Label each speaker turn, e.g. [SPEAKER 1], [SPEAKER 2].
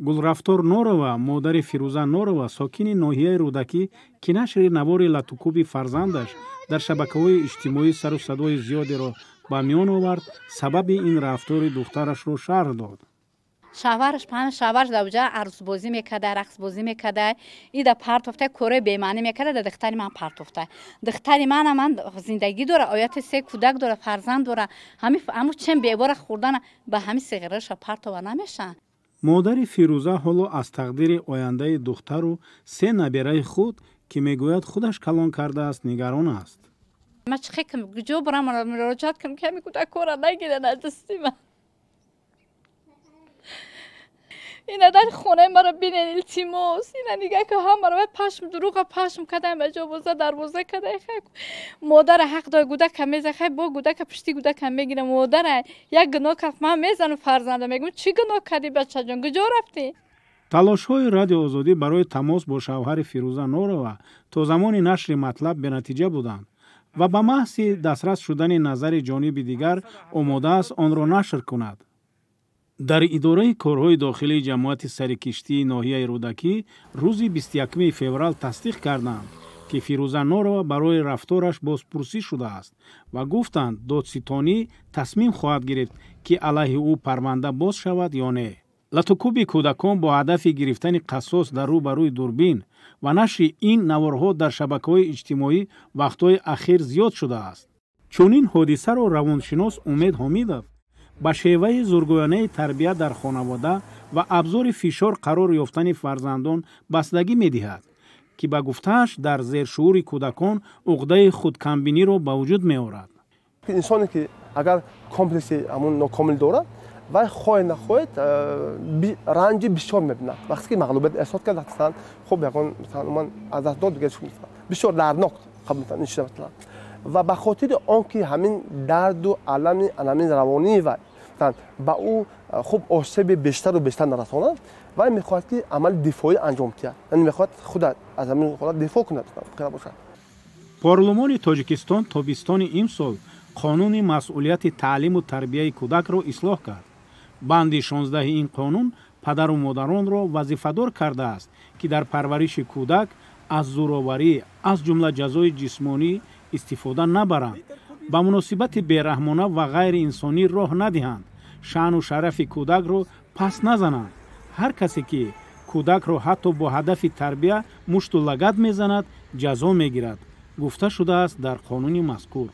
[SPEAKER 1] گلرفتار نورова مادر فیروزه نورова ساکن ناحیه رودکی که نشر نوار لطوکوب فرزندش در شبکه‌های اجتماعی سر و صدای زیادی را به میان آورد، سبب این رفتار دخترش را شرح داد.
[SPEAKER 2] شوهرش دوجا عروس بازی میکرده، رقص بازی میکرده، ایده پرتفته کره بی‌معنی میکرده، دختری من پرتفته. دختری من زندگی داره، آیت 3 کودک داره، فرزند داره، همو چند بیبار خوردن به همین صغیرش پرتو نمیشن.
[SPEAKER 1] مادر فیروزه حالا از تقدیر آینده دختر و 3 نبیره خود که میگوید خودش کلان کرده است نگران است.
[SPEAKER 2] من چه کجا برم مراجعت کنم که همین کودک کار نگیرن از دستی من. اینا در خونه مرا بینن التماس، اینا نگه که هم مرا پشم دروغ پشم کردن به جوازه دروازه کرده. مادر حق دای گودک میزه خیلی با گودک پشتی گودک میگیره. مادر یک گناه کف من میزنم فرزنده میگم چی گناه کردی بچه جان کجا رفتی؟
[SPEAKER 1] تلاش های رادیو آزادی برای تماس با شوهر فیروزه نورова تا زمان نشر مطلب به نتیجه بودند و به محض دسترس شدن نظر جانب دیگر آماده است آن را نشر کند. در اداره کارهای داخلی جماعت سرکشتی ناحیه رودکی روز 21 فوریه تصدیق کردند که فیروزه نورова برای رفتارش بازپرسی شده است و گفتند دادستانی تصمیم خواهد گرفت که علیه او پرونده باز شود یا نه. لطوکوب کودکان با هدف گرفتن قصاص در روبروی دوربین و نشر این نوارها در شبکه‌های اجتماعی وقت‌های اخیر زیاد شده است. چون این حادثه را روانشناس امید حمیدов با شیوه زورگویانه تربیت در خانواده و ابزار فشار قرار یافتن فرزندان بستگی می‌دهد که به گفته‌اش در زیرشعور کودکان عقده خودکمبینی را به وجود می‌آورد.
[SPEAKER 3] انسانی که اگر کمپلکس همون ناکامل دارد و خواهد نخواهد رنج بسیار می‌بیند. وقتی که مغلوبیت احساس کرد مثلا خب یکان مثلا من از دست داد دیگه بسیار دردناک مثلا میشه و به خاطر آنکه همین درد و علم روانی و با او خوب آسیب بیشتر و بیشتر نرساند و میخواهد که عمل دفاعی انجام دهد، یعنی میخواهد خود از همین خود دفاع کند.
[SPEAKER 1] پارلمان تاجیکستان تابستان امسال قانون مسئولیت تعلیم و تربیت کودک را اصلاح کرد. بند 16 این قانون پدر و مادران را وظیفه‌دار کرده است که در پرورش کودک از زورآوری از جمله جزای جسمانی استفاده نبرند، به مناسبت بیرحمانه و غیر انسانی راه ندهند، شأن و شرف کودک را پس نزنند. هر کسی که کودک را حتی با هدف تربیت مشت و لگد میزند جزا میگیرد، گفته شده است در قانون مذکور.